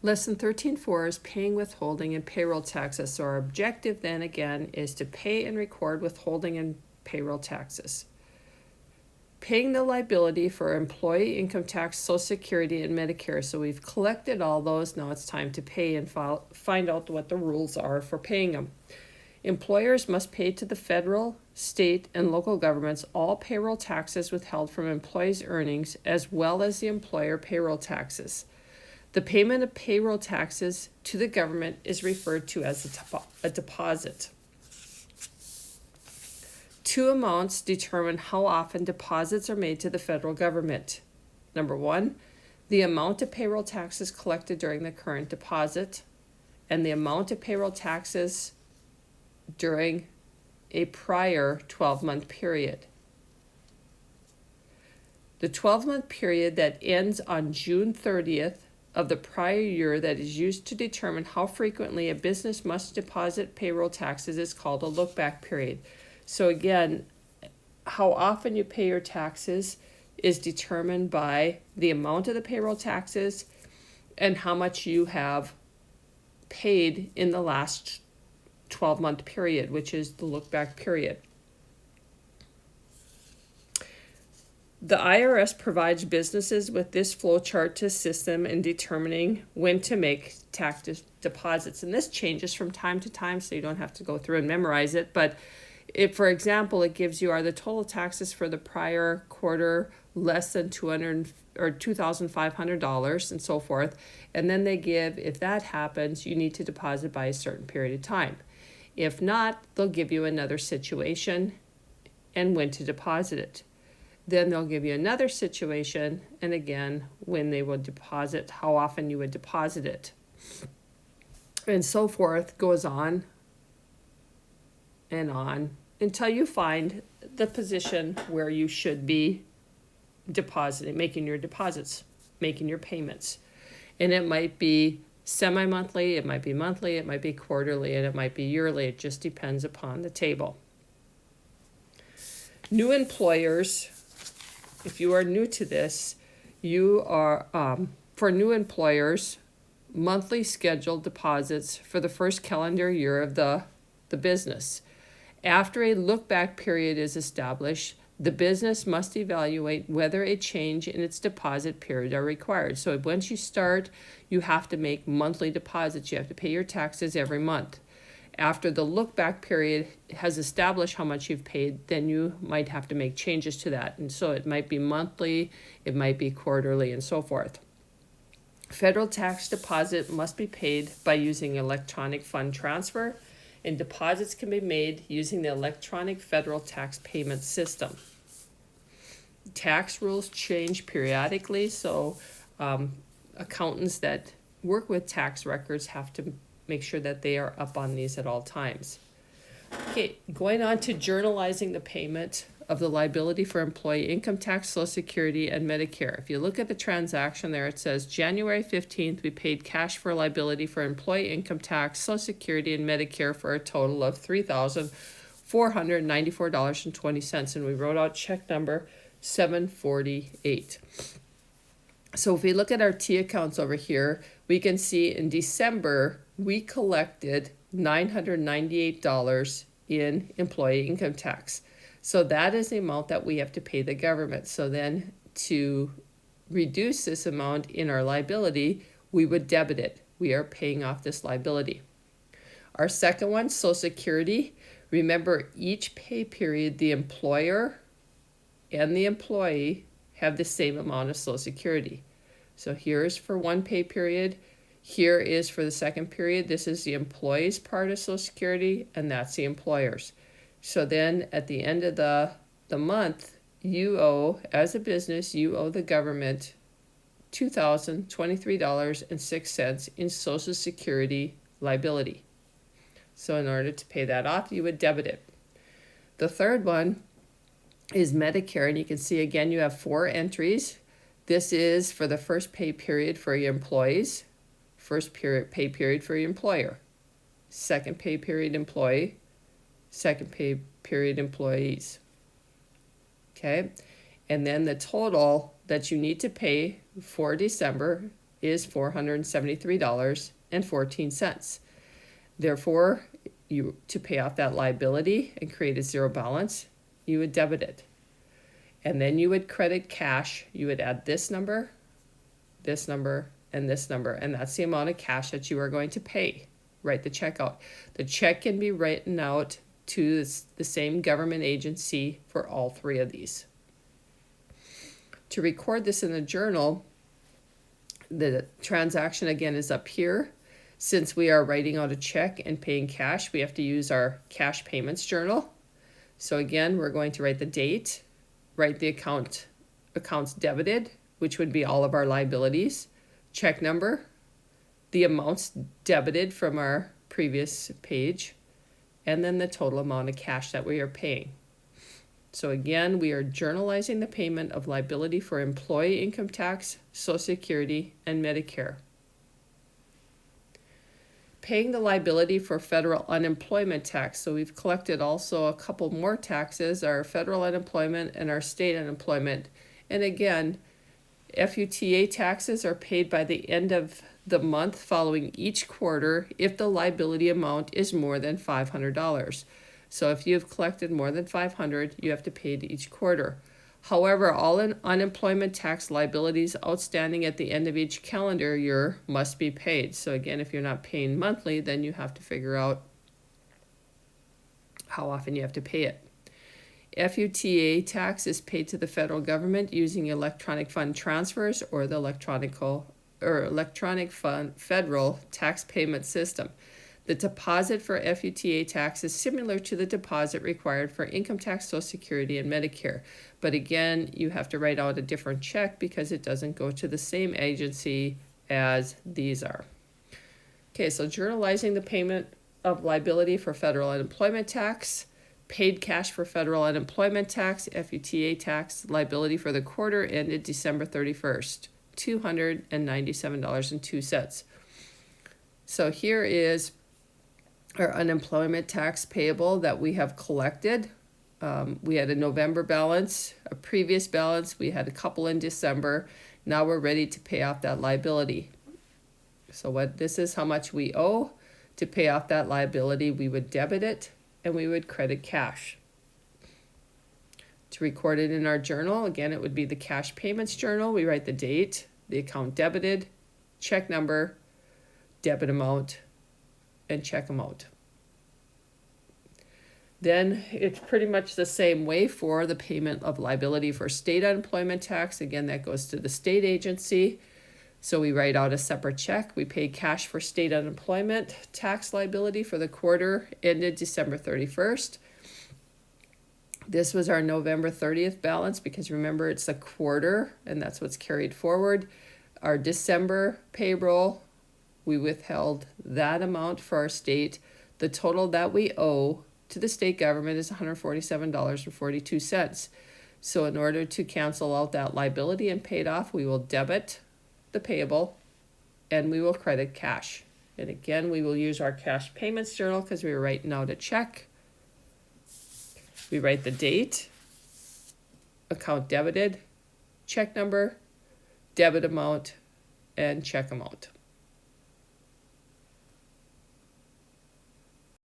Lesson 13.4 is paying withholding and payroll taxes. So our objective then again is to pay and record withholding and payroll taxes. Paying the liability for employee income tax, Social Security, and Medicare. So we've collected all those. Now it's time to pay and find out what the rules are for paying them. Employers must pay to the federal, state, and local governments all payroll taxes withheld from employees' earnings, as well as the employer payroll taxes. The payment of payroll taxes to the government is referred to as a deposit. Two amounts determine how often deposits are made to the federal government. Number one, the amount of payroll taxes collected during the current deposit, and the amount of payroll taxes during a prior 12-month period. The 12-month period that ends on June 30th of the prior year that is used to determine how frequently a business must deposit payroll taxes is called a look-back period. So again, how often you pay your taxes is determined by the amount of the payroll taxes and how much you have paid in the last 12-month period, which is the look-back period. The IRS provides businesses with this flowchart to assist them in determining when to make tax deposits. And this changes from time to time, so you don't have to go through and memorize it. But if, for example, it gives you are the total taxes for the prior quarter less than $2,500 and so forth. And then they give, if that happens, you need to deposit by a certain period of time. If not, they'll give you another situation and when to deposit it. Then they'll give you another situation, and again, when they will deposit, how often you would deposit it. And so forth goes on and on until you find the position where you should be depositing, making your deposits, making your payments. And it might be semi-monthly, it might be monthly, it might be quarterly, and it might be yearly. It just depends upon the table. New employers, if you are new to this, you are, for new employers, monthly scheduled deposits for the first calendar year of the business. After a look-back period is established, the business must evaluate whether a change in its deposit period are required. So once you start, you have to make monthly deposits. You have to pay your taxes every month. After the look-back period has established how much you've paid, then you might have to make changes to that. And so it might be monthly, it might be quarterly, and so forth. Federal tax deposit must be paid by using electronic fund transfer, and deposits can be made using the electronic federal tax payment system. Tax rules change periodically, so accountants that work with tax records have to make sure that they are up on these at all times. Okay, going on to journalizing the payment of the liability for employee income tax, Social Security, and Medicare. If you look at the transaction there, it says January 15th, we paid cash for liability for employee income tax, Social Security, and Medicare for a total of $3,494.20, and we wrote out check number 748. So if we look at our T accounts over here, we can see in December, we collected $998 in employee income tax. So that is the amount that we have to pay the government. So then to reduce this amount in our liability, we would debit it. We are paying off this liability. Our second one, Social Security. Remember, each pay period, the employer and the employee have the same amount of Social Security. So here's for one pay period. Here is for the second period. This is the employee's part of Social Security, and that's the employer's. So then at the end of the month, you owe, as a business, you owe the government $2,023.06 in Social Security liability. So in order to pay that off, you would debit it. The third one is Medicare, and you can see again you have 4 entries. This is for the first pay period for your employees, first pay period for your employer, second pay period employee, second pay period employees. Okay, and then the total that you need to pay for December is $473.14. Therefore, to pay off that liability and create a zero balance, you would debit it. And then you would credit cash. You would add this number, and this number, and that's the amount of cash that you are going to pay. Write the check out. The check can be written out to the same government agency for all three of these. To record this in the journal, the transaction again is up here. Since we are writing out a check and paying cash, we have to use our cash payments journal. So again, we're going to write the date, write the accounts debited, which would be all of our liabilities, check number, the amounts debited from our previous page, and then the total amount of cash that we are paying. So again, we are journalizing the payment of liability for employee income tax, Social Security, and Medicare. Paying the liability for federal unemployment tax. So we've collected also a couple more taxes, our federal unemployment and our state unemployment. And again, FUTA taxes are paid by the end of the month following each quarter if the liability amount is more than $500. So if you've collected more than $500, you have to pay it each quarter. However, all unemployment tax liabilities outstanding at the end of each calendar year must be paid. So again, if you're not paying monthly, then you have to figure out how often you have to pay it. FUTA tax is paid to the federal government using electronic fund transfers or the electronic federal tax payment system. The deposit for FUTA tax is similar to the deposit required for income tax, Social Security, and Medicare. But again, you have to write out a different check because it doesn't go to the same agency as these are. Okay, so journalizing the payment of liability for federal unemployment tax, paid cash for federal unemployment tax, FUTA tax, liability for the quarter ended December 31st, $297.02. So here is our unemployment tax payable that we have collected. We had a November balance, a previous balance, we had a couple in December. Now we're ready to pay off that liability. So this is how much we owe. To pay off that liability, we would debit it and we would credit cash. To record it in our journal, again, it would be the cash payments journal. We write the date, the account debited, check number, debit amount, and check amount. Then it's pretty much the same way for the payment of liability for state unemployment tax. Again, that goes to the state agency. So we write out a separate check. We pay cash for state unemployment tax liability for the quarter ended December 31st. This was our November 30th balance because remember it's a quarter and that's what's carried forward. Our December payroll, we withheld that amount for our state. The total that we owe to the state government is $147.42. So in order to cancel out that liability and pay it off, we will debit the payable and we will credit cash. And again, we will use our cash payments journal because we were writing out a check. We write the date, account debited, check number, debit amount, and check amount.